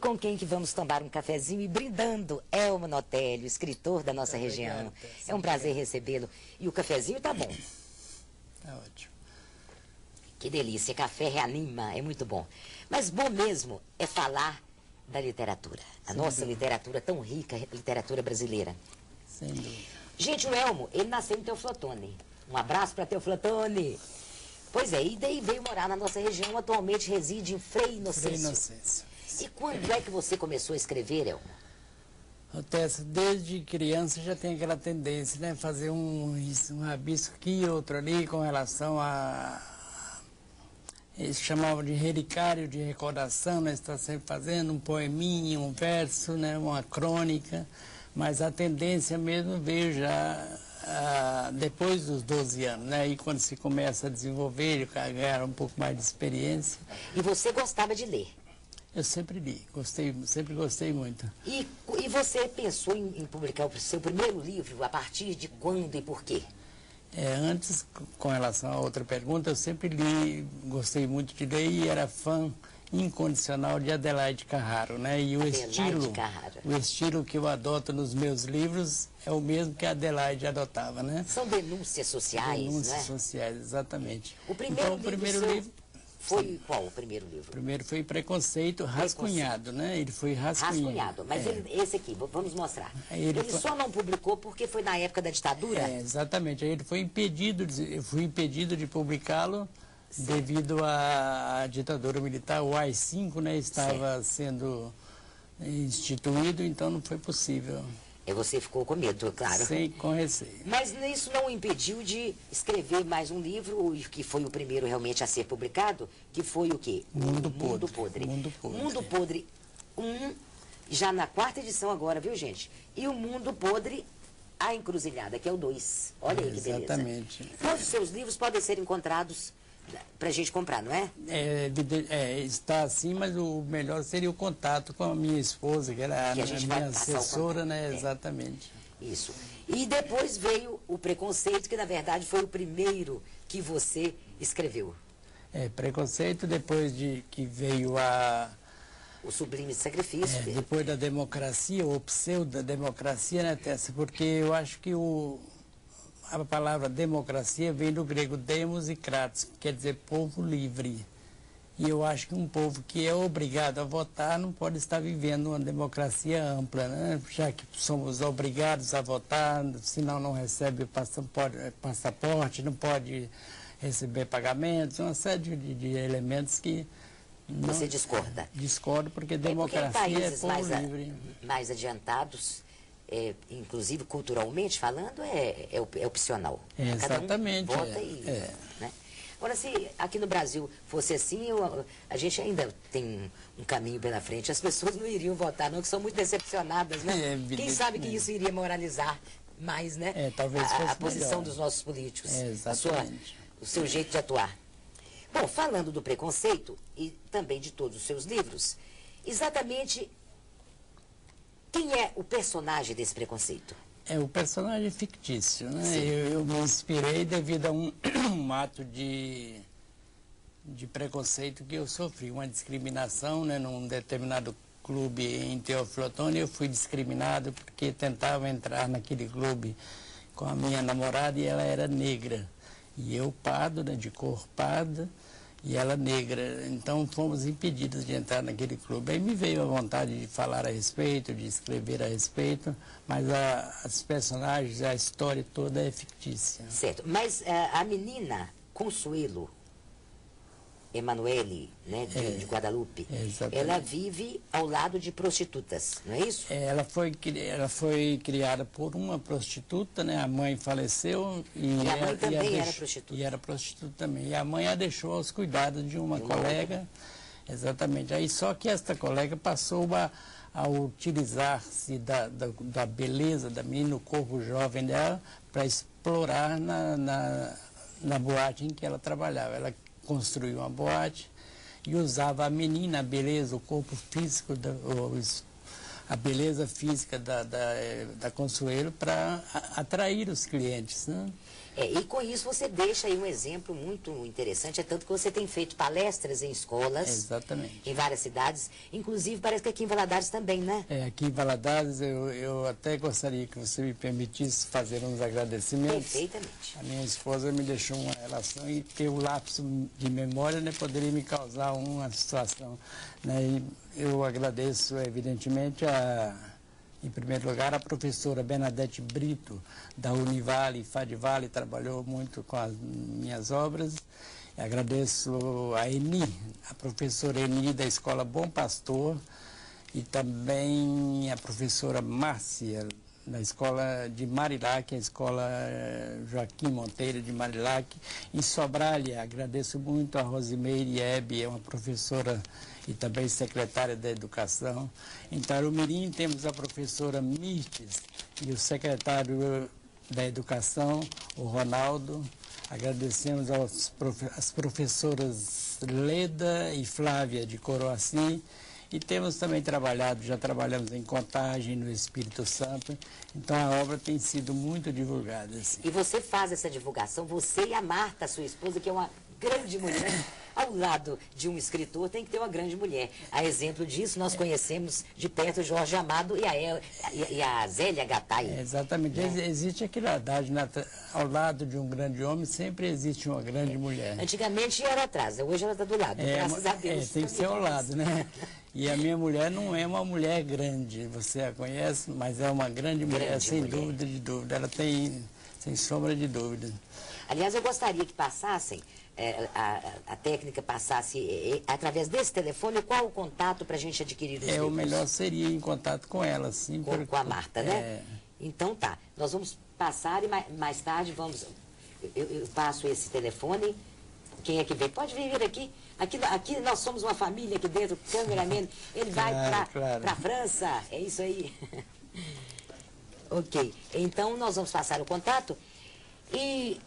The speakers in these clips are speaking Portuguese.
com quem que vamos tomar um cafezinho e brindando Elmo Notelli, escritor da nossa região. É um prazer recebê-lo. E o cafezinho tá bom. Tá ótimo. Que delícia, café reanima, é muito bom. Mas bom mesmo é falar da literatura. A nossa literatura tão rica, literatura brasileira. Sem dúvida. Gente, o Elmo, ele nasceu em Teoflotone. Um abraço para Teoflotone. Pois é, e daí veio morar na nossa região, atualmente reside em Frei Inocêncio. Frei Inocêncio. E quando é que você começou a escrever, Elmo? Tessa, desde criança já tem aquela tendência, né? Fazer um rabisco aqui, outro ali, com relação a... Eles chamavam de relicário de recordação, né? Está sempre fazendo um poeminha, um verso, né? Uma crônica. Mas a tendência mesmo veio já depois dos 12 anos, né? Aí quando se começa a desenvolver, ganhar um pouco mais de experiência. E você gostava de ler? Eu sempre li, sempre gostei muito. E você pensou em publicar o seu primeiro livro a partir de quando e por quê? Antes, com relação a outra pergunta, eu sempre li, gostei muito de ler e era fã incondicional de Adelaide Carraro, né? E o estilo que eu adoto nos meus livros é o mesmo que a Adelaide adotava, né? São denúncias sociais, denúncias, né? Sociais, exatamente. O primeiro livro foi sim. Qual o primeiro livro? O primeiro foi Preconceito rascunhado, né? Ele foi rascunhado. Mas esse aqui, vamos mostrar. Ele só não publicou porque foi na época da ditadura? Exatamente. Aí ele foi impedido, eu fui impedido de publicá-lo devido à ditadura militar. O AI-5, né, estava sendo instituído, então não foi possível. E você ficou com medo, claro. Sim, com receio. Mas isso não o impediu de escrever mais um livro, que foi o primeiro realmente a ser publicado, que foi o quê? Mundo Podre. Mundo Podre 1, já na 4ª edição agora, viu, gente? E o Mundo Podre, A Encruzilhada, que é o 2. Olha aí que beleza. Exatamente. Todos os seus livros podem ser encontrados para a gente comprar, não é? Está assim, mas o melhor seria o contato com a minha esposa, que era a minha assessora, né? Exatamente. Isso. E depois veio o Preconceito, que na verdade foi o primeiro que você escreveu. Preconceito, depois de que veio o Sublime Sacrifício. Depois da democracia, ou pseudo-democracia, né, Tessa? Porque eu acho que a palavra democracia vem do grego demos e kratos, que quer dizer povo livre. E eu acho que um povo que é obrigado a votar não pode estar vivendo uma democracia ampla, né? Já que somos obrigados a votar, senão não recebe passaporte, não pode receber pagamentos, uma série de elementos que... Você discorda? Discordo, porque democracia é povo livre. Mais adiantados... inclusive culturalmente falando, é opcional. Exatamente. Cada um vota né? Agora, se aqui no Brasil fosse assim, a gente ainda tem um caminho pela frente. As pessoas não iriam votar, não, que são muito decepcionadas, né? Quem sabe que isso iria moralizar mais, né? Talvez fosse a posição dos nossos políticos. Exatamente. O seu jeito de atuar. Bom, falando do Preconceito e também de todos os seus livros, exatamente... Quem é o personagem desse Preconceito? O personagem fictício, né? Eu me inspirei devido a um ato de preconceito que eu sofri, uma discriminação, né? Num determinado clube em Teoflotone, eu fui discriminado porque tentava entrar naquele clube com a minha namorada e ela era negra. E eu pardo, né? De cor parda. E ela negra, então fomos impedidos de entrar naquele clube. Aí me veio a vontade de falar a respeito, de escrever a respeito, mas as personagens, a história toda é fictícia. Certo, mas a menina Consuelo Emanuele, né, de Guadalupe, ela vive ao lado de prostitutas, não é isso? Ela foi criada por uma prostituta, né? A mãe faleceu e a mãe também era prostituta. E era prostituta também. E a mãe a deixou aos cuidados de uma colega, exatamente. Aí só que esta colega passou a utilizar-se da beleza da menina, o corpo jovem dela, para explorar na boate em que ela trabalhava. Ela construiu uma boate e usava a menina, a beleza, o corpo físico, a beleza física da Consuelo para atrair os clientes, né? E com isso você deixa aí um exemplo muito interessante, é tanto que você tem feito palestras em escolas. Exatamente. Em várias cidades, inclusive parece que aqui em Valadares também, né? Aqui em Valadares eu até gostaria que você me permitisse fazer uns agradecimentos. Perfeitamente. A minha esposa me deixou uma relação e ter o lapso de memória, né, poderia me causar uma situação, né? E eu agradeço, evidentemente, em primeiro lugar, a professora Bernadette Brito, da Univale, Fadivale, trabalhou muito com as minhas obras. Agradeço a Eni, a professora Eni, da Escola Bom Pastor, e também a professora Márcia, da Escola de Marilac, a Escola Joaquim Monteiro de Marilac. Em Sobralha, agradeço muito a Rosimeire Hebe, é uma professora e também secretária da Educação. Em Tarumirim temos a professora Mirtes e o secretário da Educação, o Ronaldo. Agradecemos às professoras Leda e Flávia de Coroaci. E temos também já trabalhamos em Contagem, no Espírito Santo. Então a obra tem sido muito divulgada. Assim. E você faz essa divulgação, você e a Marta, sua esposa, que é uma grande mulher. Ao lado de um escritor tem que ter uma grande mulher. A exemplo disso, nós conhecemos de perto o Jorge Amado e a Zélia Gattai. Exatamente. Né? Existe aquele adágio, ao lado de um grande homem sempre existe uma grande mulher. Antigamente era atrás, hoje ela está do lado, graças a Deus. Tem que ser ao lado, né? E a minha mulher não é uma mulher grande, você a conhece, mas é uma grande mulher, sem dúvida de dúvida. Ela tem, sem sombra de dúvida. Aliás, eu gostaria que passassem, a técnica passasse através desse telefone, qual o contato para a gente adquirir os livros? O melhor seria em contato com ela, sim. Com a Marta, né? Então tá, nós vamos passar e mais tarde vamos... Eu passo esse telefone. Quem é que vem? Pode vir aqui. Aqui nós somos uma família aqui dentro, o cameraman, ele vai para a França, é isso aí. Ok, então nós vamos passar o contato e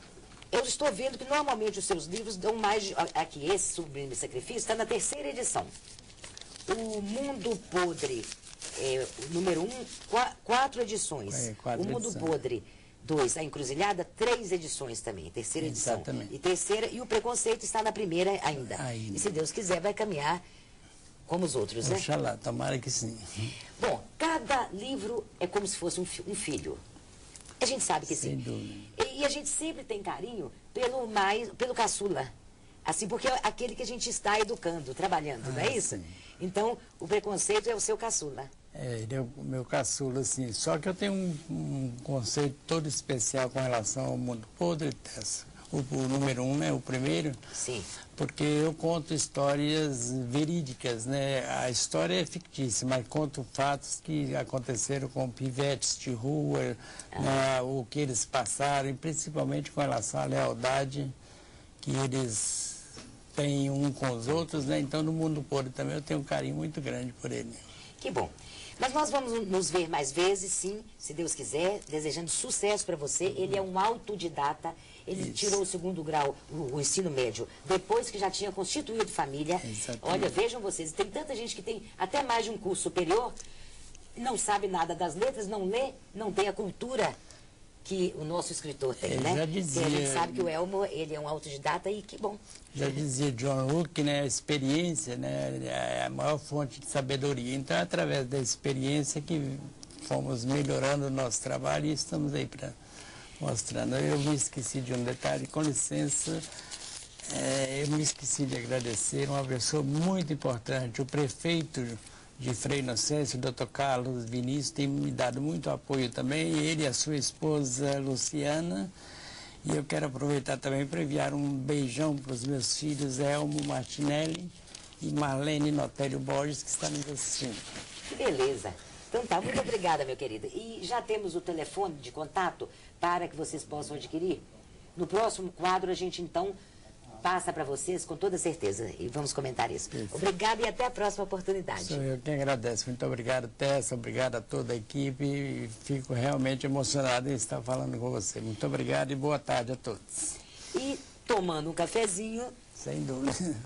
eu estou vendo que normalmente os seus livros dão mais... Aqui, esse Sublime Sacrifício está na 3ª edição. O Mundo Podre, número 1, 4 edições. 4 o Mundo edições. Podre 2, a Encruzilhada, 3 edições também, 3ª edição. Exatamente. E o Preconceito está na 1ª ainda. E se Deus quiser vai caminhar como os outros, né? Oxalá, tomara que sim. Bom, cada livro é como se fosse um filho. A gente sabe que Sem sim. dúvida. E a gente sempre tem carinho pelo caçula. Assim, porque é aquele que a gente está educando, trabalhando, não é isso? Sim. Então, o Preconceito é o seu caçula. Ele é o meu caçula, assim. Só que eu tenho um conceito todo especial com relação ao Mundo Podre, Tessa. O número 1, né? O primeiro. Sim. Porque eu conto histórias verídicas, né? A história é fictícia, mas conto fatos que aconteceram com pivetes de rua, né? O que eles passaram, e principalmente com relação à lealdade que eles têm um com os outros, né? Então, no Mundo Podre também eu tenho um carinho muito grande por ele. Que bom. Mas nós vamos nos ver mais vezes, sim, se Deus quiser, desejando sucesso para você. Ele é um autodidata, ele tirou o 2º grau, o ensino médio, depois que já tinha constituído família. Exatamente. Olha, vejam vocês, tem tanta gente que tem até mais de um curso superior, não sabe nada das letras, não lê, não tem a cultura que o nosso escritor tem, né? Já dizia, e a gente sabe que o Elmo, ele é um autodidata e que bom. Já dizia John Locke, né, a experiência, né, é a maior fonte de sabedoria. Então, é através da experiência que fomos melhorando o nosso trabalho e estamos aí para mostrando. Eu me esqueci de um detalhe, com licença, eu me esqueci de agradecer uma pessoa muito importante, o prefeito de Frei Inocêncio, o Dr. Carlos Vinícius, tem me dado muito apoio também, ele e a sua esposa Luciana. E eu quero aproveitar também para enviar um beijão para os meus filhos Elmo Martinelli e Marlene Notélio Borges, que estão nos assistindo. Que beleza. Então tá, muito obrigada, meu querido. E já temos o telefone de contato para que vocês possam adquirir? No próximo quadro a gente então passa para vocês com toda certeza e vamos comentar isso. Obrigada e até a próxima oportunidade. Sou eu quem agradeço. Muito obrigado, Tessa. Obrigado a toda a equipe. E fico realmente emocionado em estar falando com você. Muito obrigado e boa tarde a todos. E tomando um cafezinho. Sem dúvida.